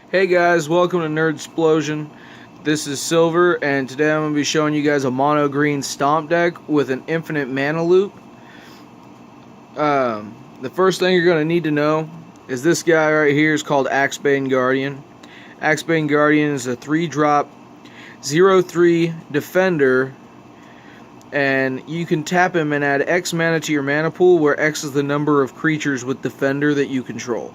Hey guys, welcome to Nerd Explosion. This is Silver, and today I'm going to be showing you guys a mono green stomp deck with an infinite mana loop. The first thing you're going to need to know is this guy right here is called Axebane Guardian. Axebane Guardian is a 3-drop 0/3 defender, and you can tap him and add X mana to your mana pool, where X is the number of creatures with defender that you control.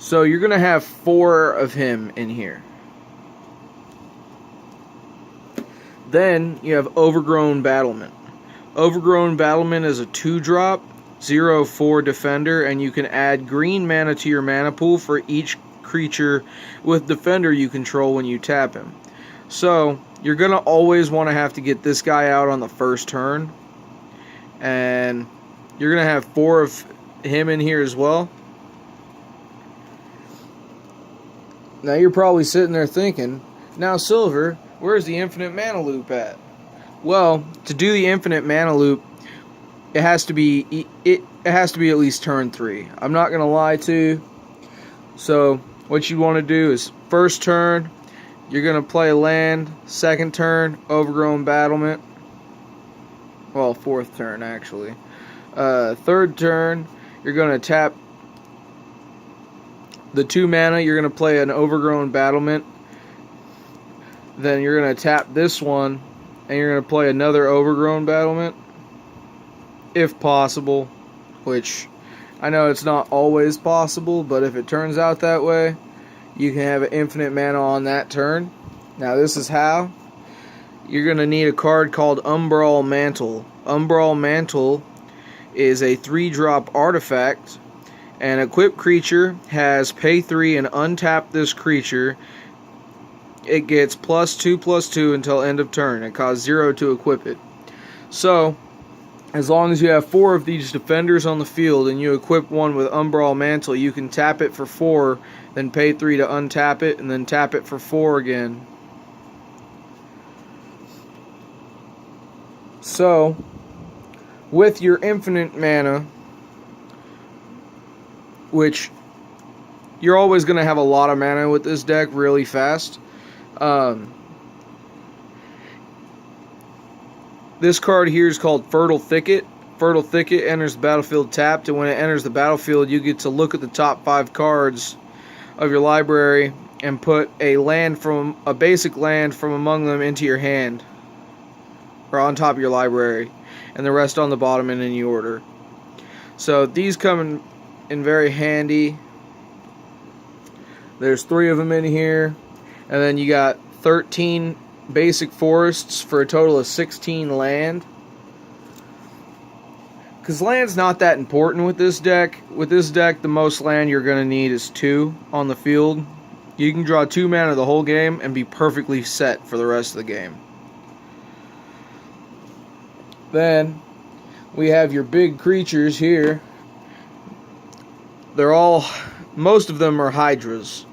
So you're going to have 4 of him in here. Then you have Overgrown Battlement. Overgrown Battlement is a 2-drop 0/4 defender, and you can add green mana to your mana pool for each creature with defender you control when you tap him. So you're going to always want to have to get this guy out on the first turn. And you're going to have 4 of him in here as well. Now you're probably sitting there thinking, now Silver, where's the infinite mana loop at? Well, to do the infinite mana loop, it has to be at least turn 3. I'm not gonna lie to you. So what you want to do is first turn, you're gonna play a land. Second turn, Overgrown Battlement. Well, fourth turn actually. Third turn, you're gonna tap the 2 mana, you're going to play an Overgrown Battlement. Then you're going to tap this one, and you're going to play another Overgrown Battlement. If possible. Which, I know it's not always possible, but if it turns out that way, you can have an infinite mana on that turn. Now this is how. You're going to need a card called Umbral Mantle. Umbral Mantle is a 3-drop artifact. An equipped creature has pay 3 and untap this creature. It gets +2/+2 until end of turn. It costs 0 to equip it. So, as long as you have 4 of these defenders on the field and you equip one with Umbral Mantle, you can tap it for 4, then pay 3 to untap it, and then tap it for 4 again. So, with your infinite mana, which you're always going to have a lot of mana with this deck really fast. This card here is called Fertile Thicket. Fertile Thicket enters the battlefield tapped, and when it enters the battlefield, you get to look at the top 5 cards of your library and put a basic land from among them into your hand, or on top of your library, and the rest on the bottom in any order. So these come in very handy. There's 3 of them in here, and then you got 13 basic forests for a total of 16 land. Because land's not that important with this deck. With this deck, the most land you're going to need is 2 on the field. You can draw 2 mana the whole game and be perfectly set for the rest of the game. Then we have your big creatures here. Most of them are hydras.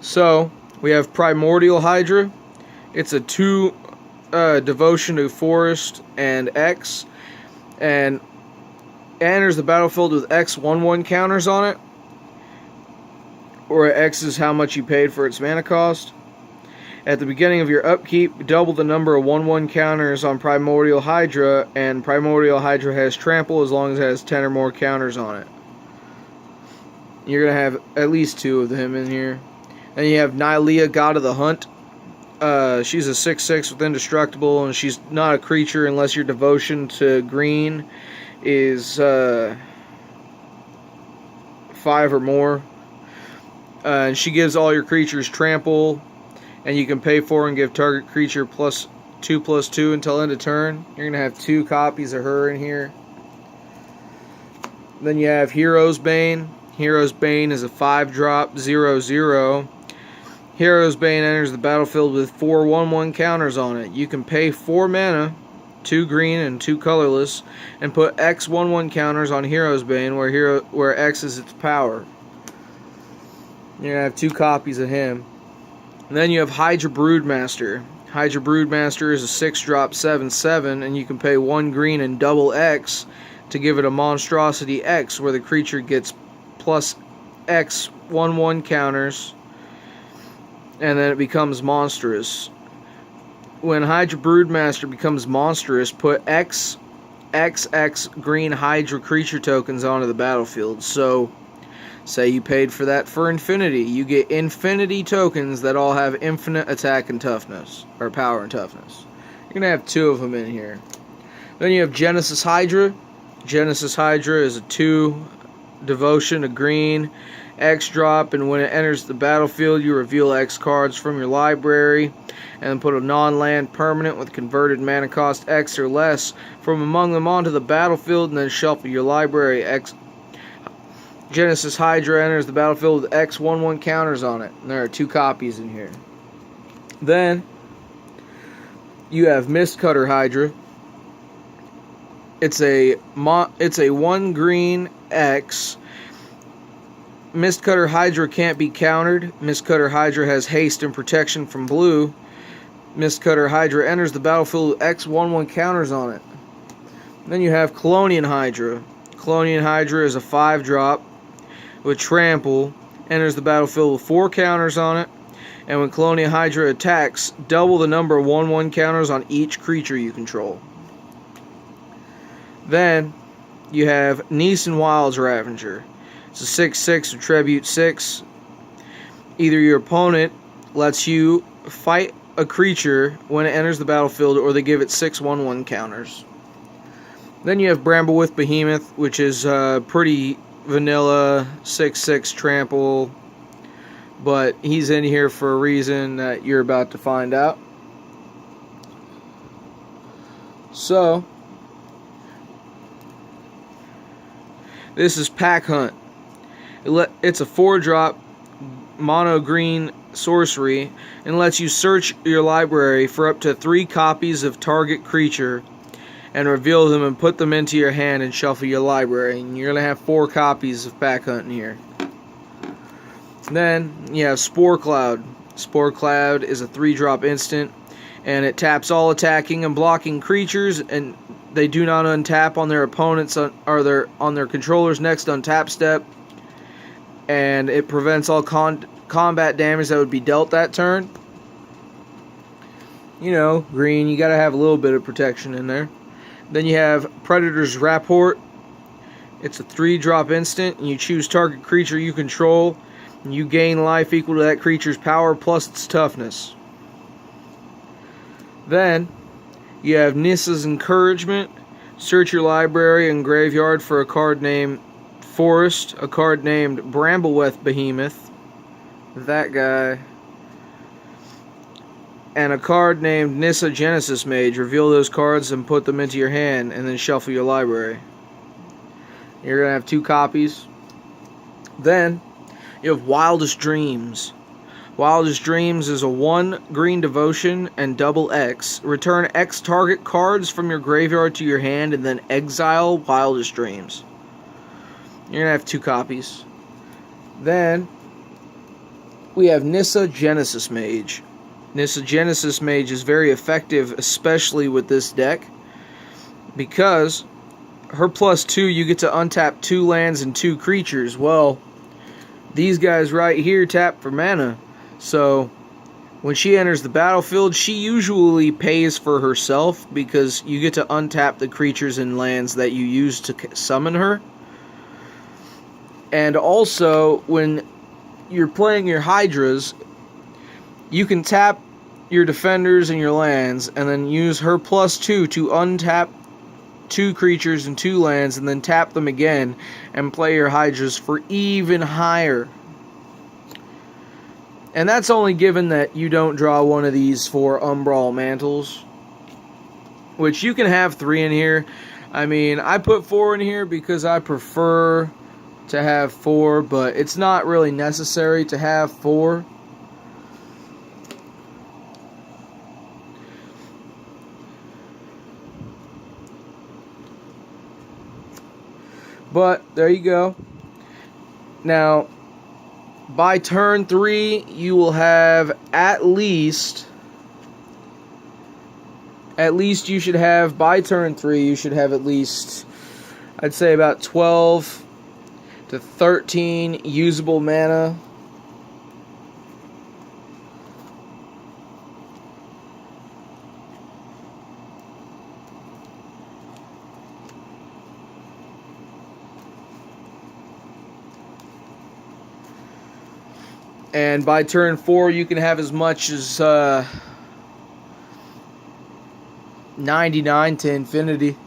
So, we have Primordial Hydra. It's a 2 devotion to forest and X. And it enters the battlefield with X 1/1 counters on it. Or X is how much you paid for its mana cost. At the beginning of your upkeep, double the number of 1/1 counters on Primordial Hydra, and Primordial Hydra has trample as long as it has 10 or more counters on it. You're going to have at least 2 of them in here. Then you have Nylea, God of the Hunt. She's a 6/6 with indestructible, and she's not a creature unless your devotion to green is 5 or more. And she gives all your creatures trample. And you can pay 4 and give target creature +2/+2 until end of turn. You're going to have 2 copies of her in here. Then you have Hero's Bane. Hero's Bane is a 5-drop 0/0. Hero's Bane enters the battlefield with 4 1/1 counters on it. You can pay 4 mana, 2 green and 2 colorless, and put X 1/1 counters on Hero's Bane where X is its power. You're going to have 2 copies of him. And then you have Hydra Broodmaster. Hydra Broodmaster is a 6-drop 7/7, and you can pay 1 green and double X to give it a monstrosity X, where the creature gets plus X 1/1 counters, and then it becomes monstrous. When Hydra Broodmaster becomes monstrous, put XX green Hydra creature tokens onto the battlefield. So, say you paid for that for infinity. You get infinity tokens that all have infinite attack and toughness, or power and toughness. You're going to have 2 of them in here. Then you have Genesis Hydra. Genesis Hydra is a 2 devotion, a green X drop, and when it enters the battlefield, you reveal X cards from your library and put a non-land permanent with converted mana cost X or less from among them onto the battlefield, and then shuffle your library. X Genesis Hydra enters the battlefield with X 1/1 counters on it, and there are 2 copies in here. Then you have Mistcutter Hydra. It's a 1 green X. Mistcutter Hydra can't be countered. Mistcutter Hydra has haste and protection from blue. Mistcutter Hydra enters the battlefield with X 1/1 counters on it. Then you have Colonian Hydra. Colonian Hydra is a 5 drop with trample. Enters the battlefield with 4 counters on it. And when Colonian Hydra attacks, double the number of 1/1 counters on each creature you control. Then you have Neeson Wild's Ravager. It's a 6/6 with Tribute 6. Either your opponent lets you fight a creature when it enters the battlefield, or they give it 6 1/1 counters. Then you have Bramblewith Behemoth, which is pretty vanilla 6/6 trample, but he's in here for a reason that you're about to find out. So, this is Pack Hunt. It's a 4 drop mono green sorcery and lets you search your library for up to 3 copies of target creature and reveal them and put them into your hand and shuffle your library. And you're going to have 4 copies of Pack Hunt in here. Then you have Spore Cloud. Spore Cloud is a 3 drop instant, and it taps all attacking and blocking creatures, and they do not untap on their opponents or on their controller's next untap step, and it prevents all combat damage that would be dealt that turn. You know, green, you gotta have a little bit of protection in there. Then you have Predator's Rapport. It's a 3 drop instant, and you choose target creature you control, and you gain life equal to that creature's power plus its toughness. Then you have Nissa's Encouragement. Search your library and graveyard for a card named Forest, a card named Bramblewith Behemoth, that guy, and a card named Nissa Genesis Mage. Reveal those cards and put them into your hand, and then shuffle your library. You're going to have 2 copies. Then you have Wildest Dreams. Wildest Dreams is a 1 green devotion and double X. Return X target cards from your graveyard to your hand, and then exile Wildest Dreams. You're going to have 2 copies. Then we have Nissa Genesis Mage. Nissa Genesis Mage is very effective, especially with this deck, because her +2, you get to untap 2 lands and 2 creatures. Well, these guys right here tap for mana. So, when she enters the battlefield, she usually pays for herself, because you get to untap the creatures and lands that you use to summon her. And also, when you're playing your hydras, you can tap your defenders and your lands, and then use her +2 to untap 2 creatures and 2 lands, and then tap them again, and play your hydras for even higher. And that's only given that you don't draw one of these 4 Umbral Mantles, which you can have 3 in here. I mean, I put 4 in here because I prefer to have 4, but it's not really necessary to have 4. But there you go. Now, by turn 3, you will have at least you should have, by turn 3, you should have at least I'd say about 12 to 13 usable mana. And by turn 4, you can have as much as 99 to infinity.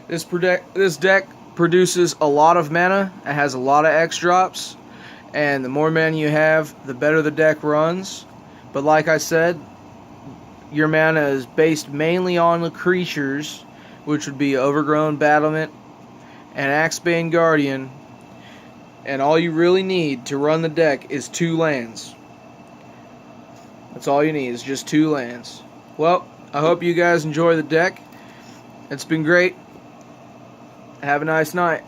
This deck produces a lot of mana. It has a lot of X drops, and the more mana you have, the better the deck runs. But like I said, your mana is based mainly on the creatures, which would be Overgrown Battlement and Axebane Guardian, and all you really need to run the deck is 2 lands. That's all you need, is just 2 lands. Well, I hope you guys enjoy the deck. It's been great. Have a nice night.